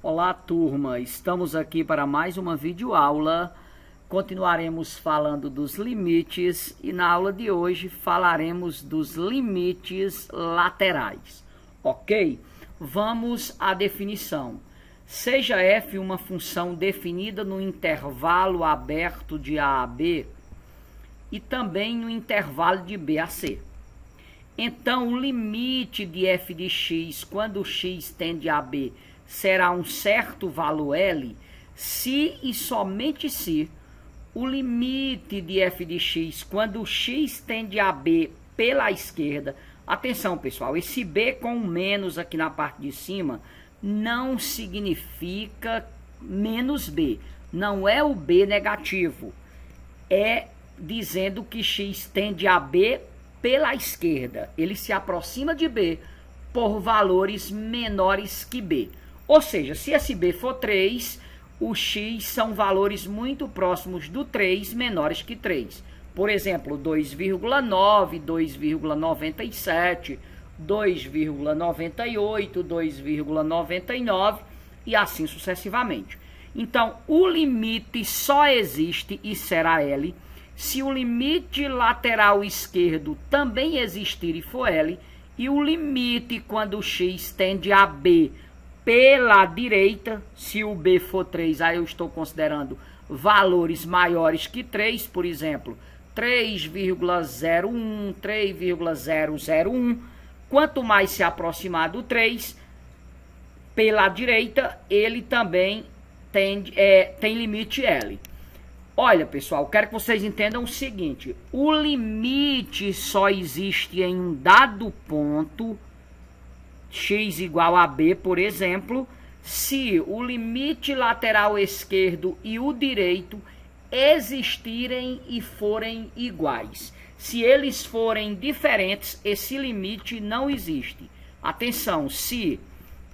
Olá, turma! Estamos aqui para mais uma videoaula. Continuaremos falando dos limites e na aula de hoje falaremos dos limites laterais, ok? Vamos à definição. Seja f uma função definida no intervalo aberto de a a b e também no intervalo de b a c. Então, o limite de f de x quando x tende a b será um certo valor L se e somente se o limite de f de x quando x tende a b pela esquerda. Atenção, pessoal, esse b com um menos aqui na parte de cima não significa menos b. Não é o b negativo. É dizendo que x tende a b pela esquerda. Ele se aproxima de b por valores menores que b. Ou seja, se esse b for 3, o x são valores muito próximos do 3, menores que 3. Por exemplo, 2,9, 2,97, 2,98, 2,99 e assim sucessivamente. Então, o limite só existe e será L se o limite lateral esquerdo também existir e for L, e o limite quando x tende a b pela direita, se o b for 3, aí eu estou considerando valores maiores que 3, por exemplo, 3,01, 3,001. Quanto mais se aproximar do 3, pela direita, ele também tem limite L. Olha, pessoal, quero que vocês entendam o seguinte: o limite só existe em um dado ponto, x igual a b, por exemplo, se o limite lateral esquerdo e o direito existirem e forem iguais. Se eles forem diferentes, esse limite não existe. Atenção, se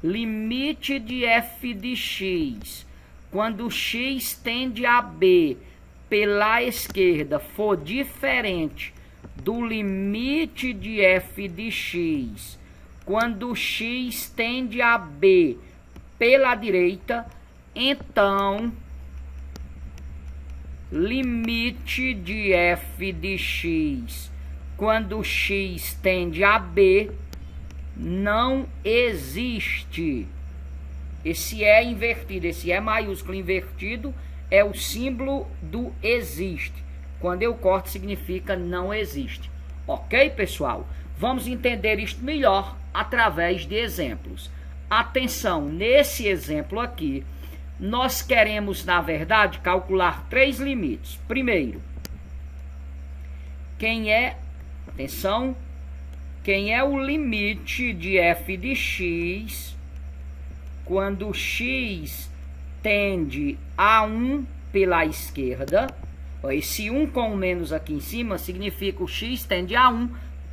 limite de f de x, quando x tende a b pela esquerda, for diferente do limite de f de x, quando x tende a b pela direita, então limite de f de x quando x tende a b não existe. Esse é invertido, esse é maiúsculo invertido é o símbolo do existe. Quando eu corto significa não existe. Ok, pessoal? Vamos entender isto melhor através de exemplos. Atenção, nesse exemplo aqui, nós queremos, na verdade, calcular 3 limites. Primeiro, atenção, quem é o limite de f de x quando x tende a 1 pela esquerda. Esse 1 com o menos aqui em cima significa o x tende a 1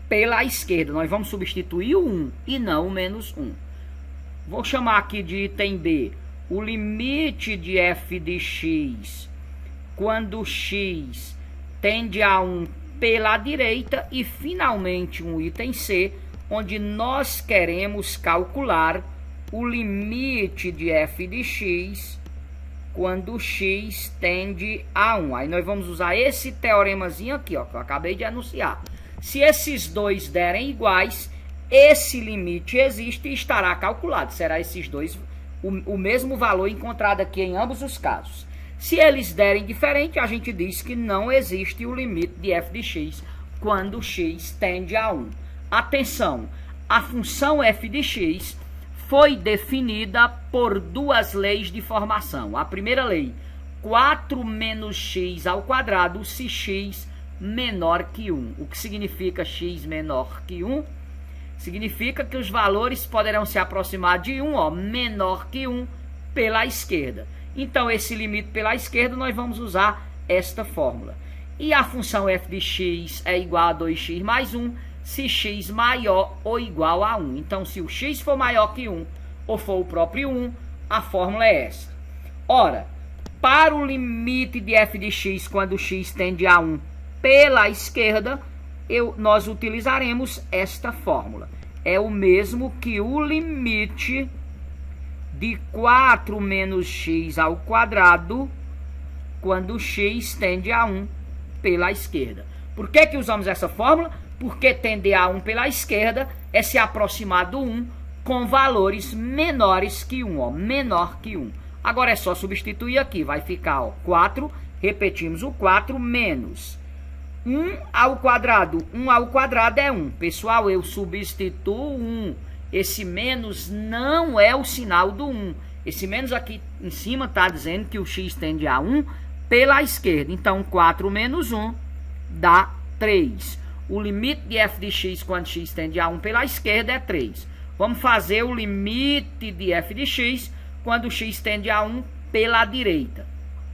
pela esquerda. Nós vamos substituir o 1 e não o menos 1. Vou chamar aqui de item B o limite de f de x quando x tende a 1 pela direita. E finalmente um item C, onde nós queremos calcular o limite de f de x quando x tende a 1. Aí nós vamos usar esse teoremazinho aqui, ó, que eu acabei de anunciar. Se esses dois derem iguais, esse limite existe e estará calculado. Será esses dois o mesmo valor encontrado aqui em ambos os casos. Se eles derem diferente, a gente diz que não existe o limite de f de x quando x tende a 1. Atenção, a função f de x foi definida por duas leis de formação. A primeira lei, 4 menos x ao quadrado se x menor que 1. O que significa x menor que 1? Significa que os valores poderão se aproximar de 1, ó, menor que 1, pela esquerda. Então, esse limite pela esquerda, nós vamos usar esta fórmula. E a função f de x é igual a 2x mais 1, se x maior ou igual a 1. Então, se o x for maior que 1, ou for o próprio 1, a fórmula é essa. Ora, para o limite de f de x quando x tende a 1 pela esquerda, nós utilizaremos esta fórmula. É o mesmo que o limite de 4 menos x ao quadrado quando x tende a 1 pela esquerda. Por que usamos essa fórmula? Porque tender a 1 pela esquerda é se aproximar do 1 com valores menores que 1, ó, menor que 1. Agora é só substituir aqui, vai ficar, ó, 4, repetimos o 4, menos 1 ao quadrado. 1 ao quadrado é 1. Pessoal, eu substituo 1. Esse menos não é o sinal do 1. Esse menos aqui em cima está dizendo que o x tende a 1 pela esquerda. Então, 4 menos 1 dá 3. O limite de f de x quando x tende a 1 pela esquerda é 3. Vamos fazer o limite de f de x quando x tende a 1 pela direita.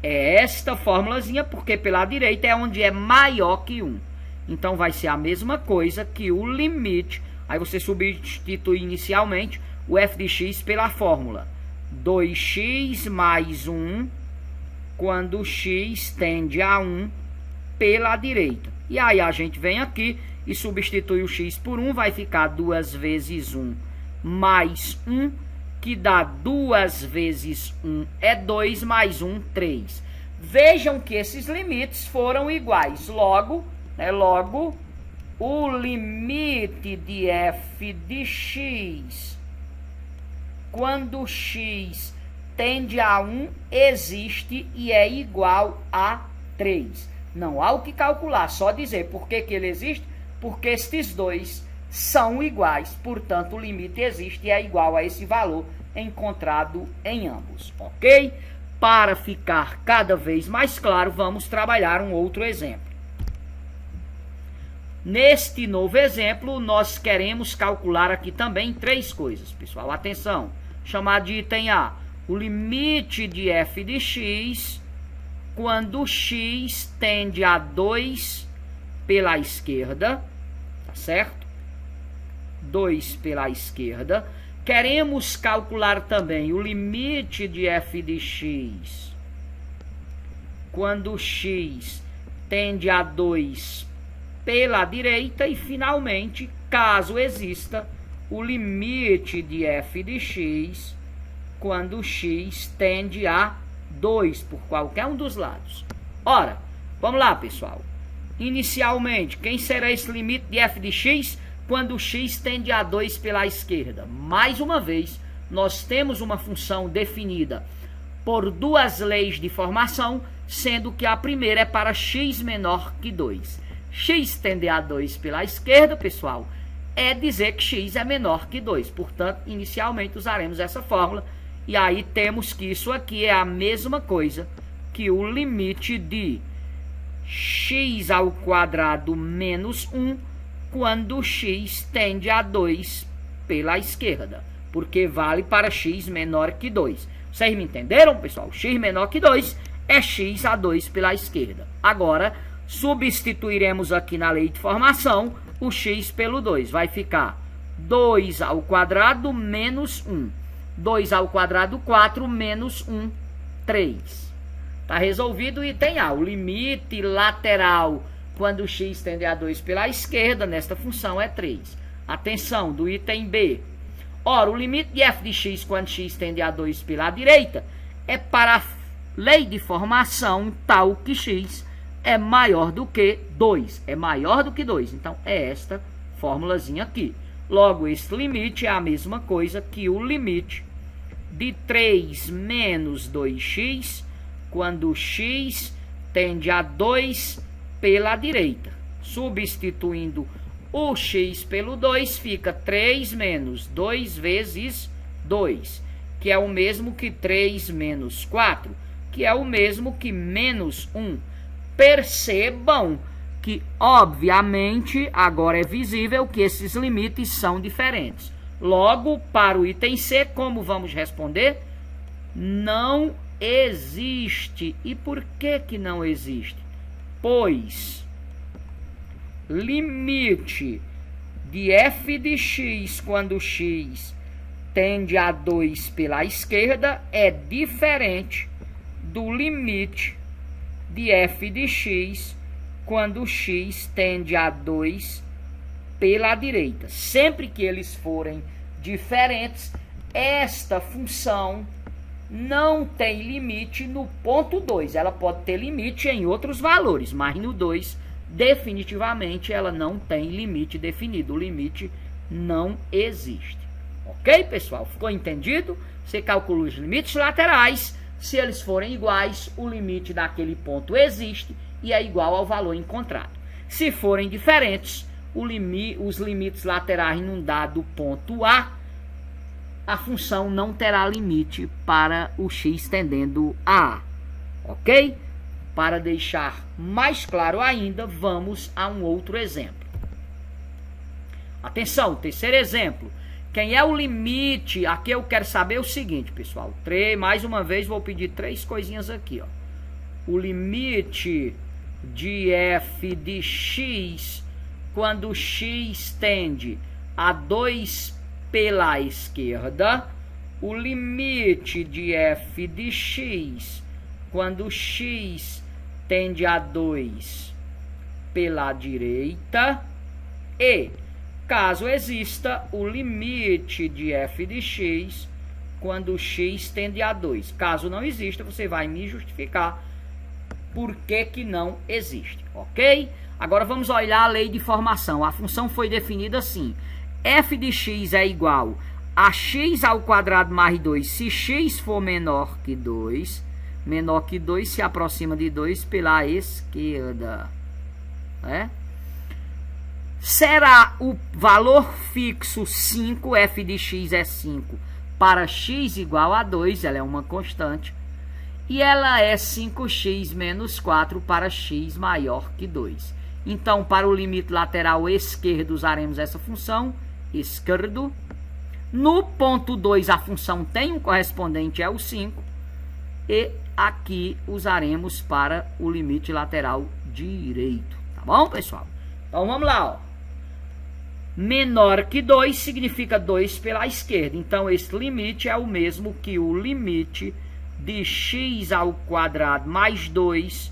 É esta formulazinha, porque pela direita é onde é maior que 1. Então, vai ser a mesma coisa que o limite. Aí você substitui inicialmente o f de x pela fórmula 2x mais 1 quando x tende a 1 pela direita. E aí a gente vem aqui e substitui o x por 1, vai ficar 2 vezes 1 mais 1, que dá 2 vezes 1 é 2, mais 1, 3. Vejam que esses limites foram iguais. Logo, o limite de f de x quando x tende a 1 existe e é igual a 3. Não há o que calcular, só dizer por que ele existe, porque estes dois são iguais, portanto o limite existe e é igual a esse valor encontrado em ambos, ok? Para ficar cada vez mais claro, vamos trabalhar um outro exemplo. Neste novo exemplo, nós queremos calcular aqui também 3 coisas, pessoal. Atenção, chamado de item A, o limite de f de x quando x tende a 2 pela esquerda, tá certo? 2 pela esquerda. Queremos calcular também o limite de f de x quando x tende a 2 pela direita. E, finalmente, caso exista, o limite de f de x quando x tende a 2 por qualquer um dos lados. Ora, vamos lá, pessoal. Inicialmente, quem será esse limite de f de x quando x tende a 2 pela esquerda? Mais uma vez, nós temos uma função definida por 2 leis de formação, sendo que a primeira é para x menor que 2. X tender a 2 pela esquerda, pessoal, é dizer que x é menor que 2. Portanto, inicialmente usaremos essa fórmula. E aí temos que isso aqui é a mesma coisa que o limite de x ao quadrado menos 1 quando x tende a 2 pela esquerda, porque vale para x menor que 2. Vocês me entenderam, pessoal? X menor que 2 é x a 2 pela esquerda. Agora, substituiremos aqui na lei de formação o x pelo 2. Vai ficar 2 ao quadrado menos 1. 2 ao quadrado, 4, menos 1, 3. Está resolvido o item A. O limite lateral quando x tende a 2 pela esquerda, nesta função, é 3. Atenção, do item B. Ora, o limite de f de x quando x tende a 2 pela direita é para a lei de formação tal que x é maior do que 2. É maior do que 2. Então, é esta formulazinha aqui. Logo, esse limite é a mesma coisa que o limite de 3 menos 2x quando x tende a 2 pela direita. Substituindo o x pelo 2, fica 3 menos 2 vezes 2, que é o mesmo que 3 menos 4, que é o mesmo que menos 1. Percebam que, obviamente, agora é visível que esses limites são diferentes. Logo, para o item C, como vamos responder? Não existe. E por que não existe? Pois limite de f de x quando x tende a 2 pela esquerda é diferente do limite de f de x quando x tende a 2 pela direita. Sempre que eles forem diferentes, esta função não tem limite no ponto 2. Ela pode ter limite em outros valores, mas no 2, definitivamente, ela não tem limite definido. O limite não existe. Ok, pessoal? Ficou entendido? Você calcula os limites laterais. Se eles forem iguais, o limite daquele ponto existe e é igual ao valor encontrado. Se forem diferentes, os limites laterais num dado ponto a função não terá limite para o x tendendo a A. Ok? Para deixar mais claro ainda, vamos a um outro exemplo. Atenção, terceiro exemplo. Quem é o limite? Aqui eu quero saber o seguinte, pessoal. Mais uma vez, vou pedir 3 coisinhas aqui. Ó. O limite de f de x quando x tende a 2 pela esquerda. O limite de f de x quando x tende a 2 pela direita. E caso exista o limite de f de x quando x tende a 2. Caso não exista, você vai me justificar por que não existe, ok? Agora vamos olhar a lei de formação. A função foi definida assim. F de x é igual a x ao quadrado mais 2 se x for menor que 2. Menor que 2 se aproxima de 2 pela esquerda. Será o valor fixo 5, f de x é 5, para x igual a 2, ela é uma constante, e ela é 5x menos 4 para x maior que 2. Então, para o limite lateral esquerdo, usaremos essa função, esquerdo. No ponto 2, a função tem um correspondente, é o 5, e aqui usaremos para o limite lateral direito. Tá bom, pessoal? Então, vamos lá, ó. Menor que 2 significa 2 pela esquerda. Então, esse limite é o mesmo que o limite de x ao quadrado mais 2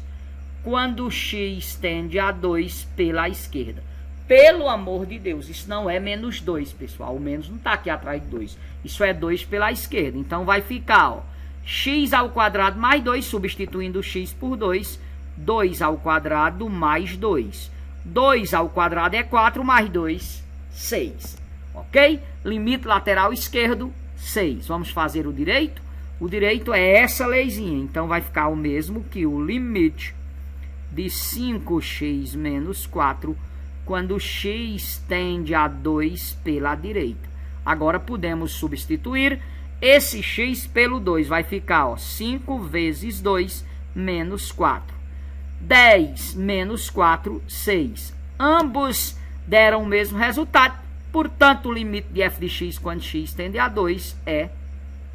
quando x tende a 2 pela esquerda. Pelo amor de Deus, isso não é menos 2, pessoal. O menos não está aqui atrás de 2. Isso é 2 pela esquerda. Então, vai ficar, ó, x ao quadrado mais 2, substituindo x por 2. 2 ao quadrado mais 2. 2 ao quadrado é 4, mais 2, 6. Ok? Limite lateral esquerdo, 6. Vamos fazer o direito? O direito é essa leizinha. Então, vai ficar o mesmo que o limite de 5x menos 4 quando x tende a 2 pela direita. Agora, podemos substituir esse x pelo 2. Vai ficar, ó, 5 vezes 2 menos 4. 10 menos 4, 6. Ambos deram o mesmo resultado. Portanto, o limite de f de x quando x tende a 2 é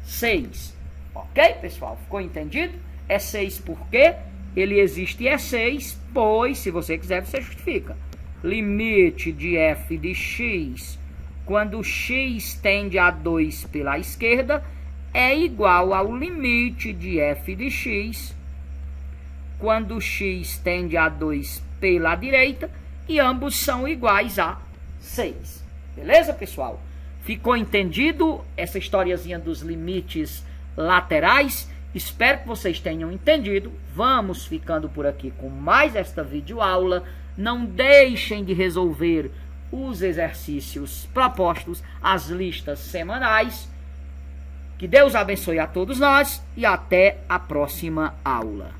6. Ok, pessoal? Ficou entendido? É 6 porque ele existe e é 6, pois, se você quiser, você justifica. Limite de f de x quando x tende a 2 pela esquerda é igual ao limite de f de x quando x tende a 2 pela direita, e ambos são iguais a 6. Beleza, pessoal? Ficou entendido essa historiazinha dos limites laterais? Espero que vocês tenham entendido. Vamos ficando por aqui com mais esta videoaula. Não deixem de resolver os exercícios propostos, as listas semanais. Que Deus abençoe a todos nós e até a próxima aula.